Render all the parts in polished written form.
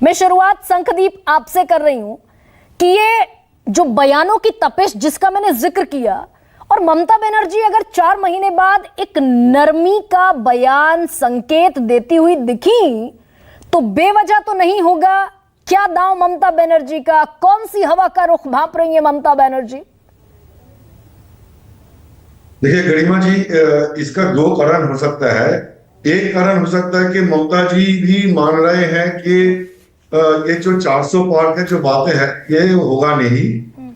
मैं शुरुआत संखदीप आपसे कर रही हूं कि ये जो बयानों की तपिश जिसका मैंने जिक्र किया, और ममता बनर्जी अगर 4 महीने बाद एक नरमी का बयान संकेत देती हुई दिखी तो बेवजह तो नहीं होगा। क्या दांव ममता बनर्जी का, कौन सी हवा का रुख भांप रही है ममता बनर्जी? देखिए गरिमा जी, इसका 2 कारण हो सकता है। एक कारण हो सकता है कि ममता जी भी मान रहे हैं कि ये जो 400 पार के जो बातें हैं ये होगा नहीं,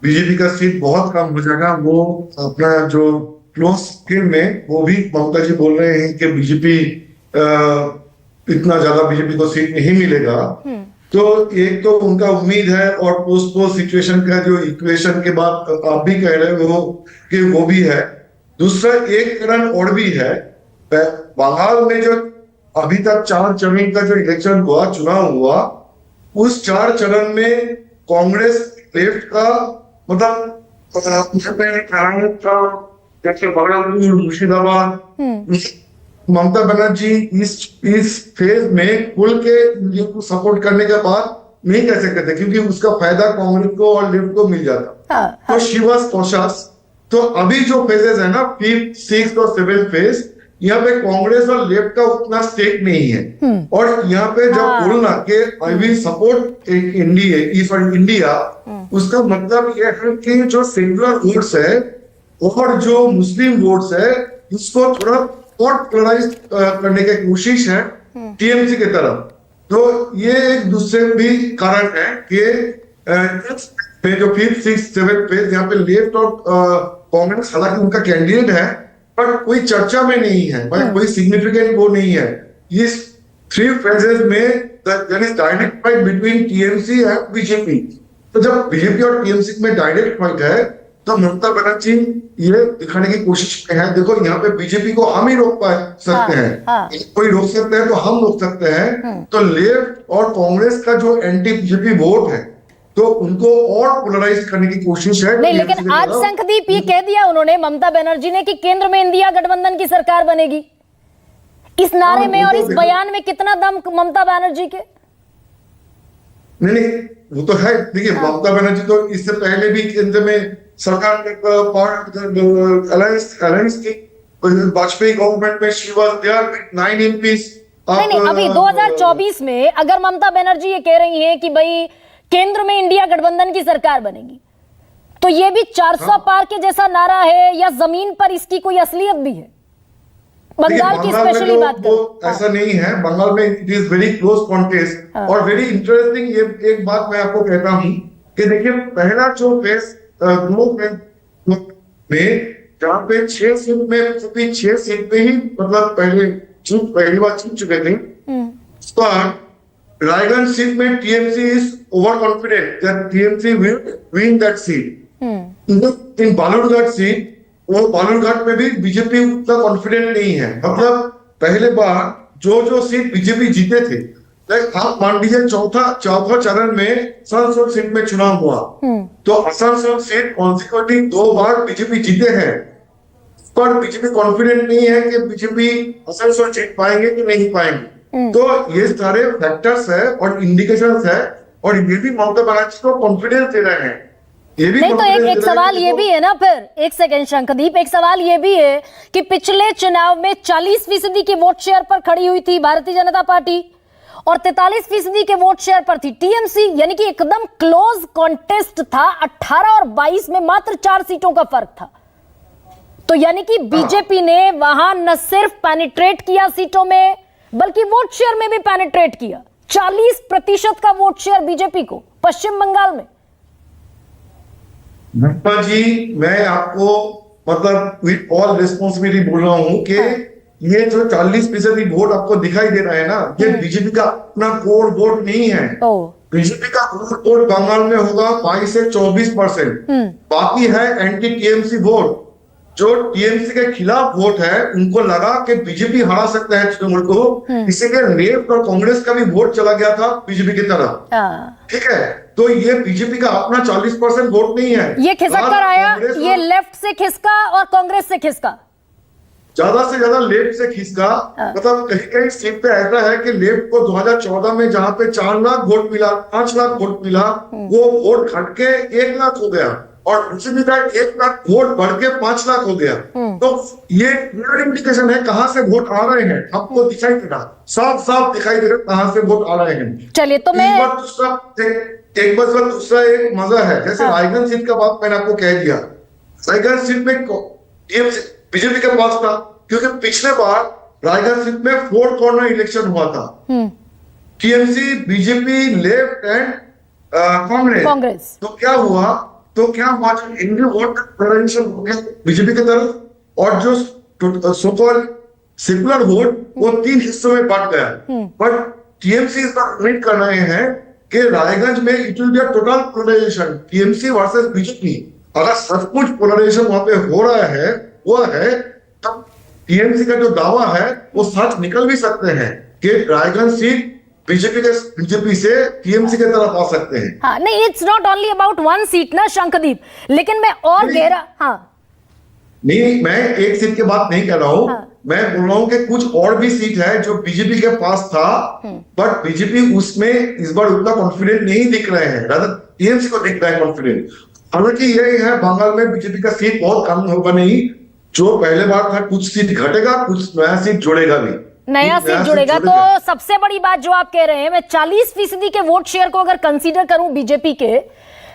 बीजेपी का सीट बहुत कम हो जाएगा। वो अपना जो क्लोज फ्रेंड में वो भी ममता जी बोल रहे हैं कि बीजेपी इतना ज्यादा बीजेपी को सीट नहीं मिलेगा। तो एक तो उनका उम्मीद है, और पोस्ट सिचुएशन का जो इक्वेशन के बाद आप भी कह रहे हो कि वो भी है। दूसरा एक कारण और भी है, बंगाल में जो अभी तक 4 चरण का जो इलेक्शन हुआ, चुनाव हुआ, उस 4 चरण में कांग्रेस लेफ्ट का मतलब जैसे बगलपुर, मुर्शिदाबाद, ममता बनर्जी इस फेज में खुल के इंडिया को सपोर्ट करने के बाद नहीं कह सकते थे, क्योंकि उसका फायदा कांग्रेस को और लेफ्ट को मिल जाता। तो शी वाज कॉशियस। तो अभी जो फेजेस है ना, 5th, 6th और 7th फेज, यहाँ पे कांग्रेस और लेफ्ट का उतना स्टेक नहीं है। और यहाँ पे जब बोलना कि आई विल सपोर्ट इंडिया, उसका मतलब यह है कि जो सेकुलर वोट्स है और जो मुस्लिम वोट्स है, इसको थोड़ा और पोलराइज करने की कोशिश है टीएमसी की तरफ। तो ये एक दूसरे भी कारण है कि जो 5th, 6th, 7th फेज यहाँ पे लेफ्ट और कांग्रेस, हालांकि उनका कैंडिडेट है पर कोई चर्चा में नहीं है, कोई सिग्निफिकेंट वो नहीं है। इस 3 फेजेस में there is direct fight between TMC and BJP. तो जब बीजेपी और टीएमसी में डायरेक्ट फाइट है तो ममता बनर्जी ये दिखाने की कोशिश में है, देखो यहाँ पे बीजेपी को हम ही रोक सकते हैं। कोई रोक सकते हैं तो हम रोक सकते हैं। तो लेफ्ट और कांग्रेस का जो एंटी बीजेपी वोट है तो उनको और पोलराइज करने की कोशिश है। नहीं, लेकिन आज संखदीप ये कह दिया उन्होंने, ममता बनर्जी ने, कि केंद्र में इंडिया गठबंधन की सरकार बनेगी। इस नारे में और इस बयान में कितना दम ममता बनर्जी के? नहीं, वो तो है। देखिए, ममता बनर्जी तो इससे पहले भी केंद्र में सरकार अलायंस की, वाजपेयी गवर्नमेंट में she was there with 9 MPs. नहीं, अभी 2024 में अगर ममता बनर्जी ये कह रही हैं कि भाई केंद्र में इंडिया गठबंधन की सरकार बनेगी, तो ये भी 400 पार के जैसा नारा है, या जमीन पर इसकी कोई असलियत भी है? बंगाल की स्पेशली बात करें, ऐसा नहीं है। बंगाल में it is very close contest और वेरी इंटरेस्टिंग। ये एक बात मैं आपको कहता हूं कि देखिए, पहला जो फेज में जहां पे 6 सीट में, 6 सीट पे ही मतलब पहली बार जीत चुके थे, रायगंज सीट में TMC is over confident that TMC will win that seat. In Balurghat seat, वो बालूरघाट में भी बीजेपी उतना कॉन्फिडेंट नहीं है। मतलब पहले बार जो सीट बीजेपी जीते थे, आप मान लीजिए चौथा चरण में आसनसोल सीट में चुनाव हुआ, तो आसनसोल सीट कॉन्सिक्वेंटली 2 बार बीजेपी जीते हैं, पर बीजेपी कॉन्फिडेंट नहीं है कि बीजेपी आसनसोल जीत पाएंगे कि नहीं पाएंगे। तो ये सारे फैक्टर्स है और इंडिकेशंस है, और ये भी ममता बनर्जी को कॉन्फिडेंस दे रहे हैं। ये भी नहीं, तो एक सवाल ये भी है ना, फिर एक सेकंड शंखदीप, एक सवाल ये भी है कि पिछले चुनाव में 40% के वोट शेयर पर खड़ी हुई थी भारतीय जनता पार्टी और 43% के वोट शेयर पर थी टीएमसी, यानी कि एकदम क्लोज कॉन्टेस्ट था। 18 और 22 में मात्र 4 सीटों का फर्क था। तो यानी कि बीजेपी ने वहां न सिर्फ पेनिट्रेट किया सीटों में, बल्कि वोट शेयर में भी पेनिट्रेट किया। 40% का वोट शेयर बीजेपी को पश्चिम बंगाल में। भट्टा जी, मैं आपको मतलब विद ऑल रिस्पॉन्सिबिलिटी बोल रहा हूं कि ये जो 40% वोट आपको दिखाई दे रहा है ना, ये बीजेपी का अपना कोर वोट नहीं है। बीजेपी का कोर वोट बंगाल में होगा 22 से 24%। बाकी है एंटी टीएमसी वोट। जो टीएमसी के खिलाफ वोट है, उनको लगा कि बीजेपी हरा सकता है तृणमूल को, इसीलिए लेफ्ट और कांग्रेस का भी वोट चला गया था बीजेपी की तरफ। ठीक है, तो ये बीजेपी का अपना 40% वोट नहीं है। ये खिसक कर आया, ये लेफ्ट से खिसका और कांग्रेस से खिसका। ज्यादा से ज्यादा लेफ्ट से खींचा। मतलब कहीं कहीं सीट पे ऐसा है कि लेफ्ट को 2014 में जहां पे 4 लाख वोट मिला, 5 लाख वोट मिला, वो वोट घट के 1 लाख हो गया, और बीजेपी का 1 लाख वोट बढ़ के 5 लाख हो गया। तो ये क्लियर इंडिकेशन है कहां से वोट आ रहे हैं, आपको दिखाई दे रहा, साफ साफ दिखाई दे रहा कहां से वोट आ रहे हैं। चलिए तो मैं एक बार दूसरा एक मजा है, जैसे रायगंज सीट का बात मैंने आपको कह दिया। रायगंज सीट में बीजेपी के पास था, क्योंकि पिछले बार रायगंज सीट में 4 कॉर्नर इलेक्शन हुआ था। TMC, BJP, left and Congress. तो क्या हुआ जो इंडियन वोट प्रेफरेंशियल हो गया बीजेपी की तरफ, और जो सो कॉल्ड सेकुलर वोट वो 3 हिस्सों में बांट गया। बट टीएमसी इस बार उम्मीद कर रहे हैं कि रायगंज में it will be a total polarisation, TMC versus BJP. अगर सब कुछ पोलराइजेशन वहां पे हो रहा है, वो है, तब टीएमसी का जो दावा है वो सच निकल भी सकते हैं कि रायगंज सीट बीजेपी से टीएमसी की तरफ आ सकते हैं। हाँ, नहीं, it's not only about 1 seat ना शंखदीप, लेकिन मैं और गहरा नहीं, मैं एक सीट की बात नहीं कर रहा हूं। मैं बोल रहा हूं कि कुछ और भी सीट है जो बीजेपी के पास था, बट बीजेपी उसमें इस बार उतना कॉन्फिडेंट नहीं दिख रहे हैं, रादर टीएमसी को दिख रहा है कॉन्फिडेंट। हालांकि ये है, बंगाल में बीजेपी का सीट बहुत कम होगा नहीं, जो पहले बार था, कुछ सीट घटेगा, कुछ नया सीट जुड़ेगा भी, नया सीट जुड़ेगा। तो सबसे बड़ी बात जो आप कह रहे हैं, मैं 40% के वोट शेयर को अगर कंसीडर करूं बीजेपी के,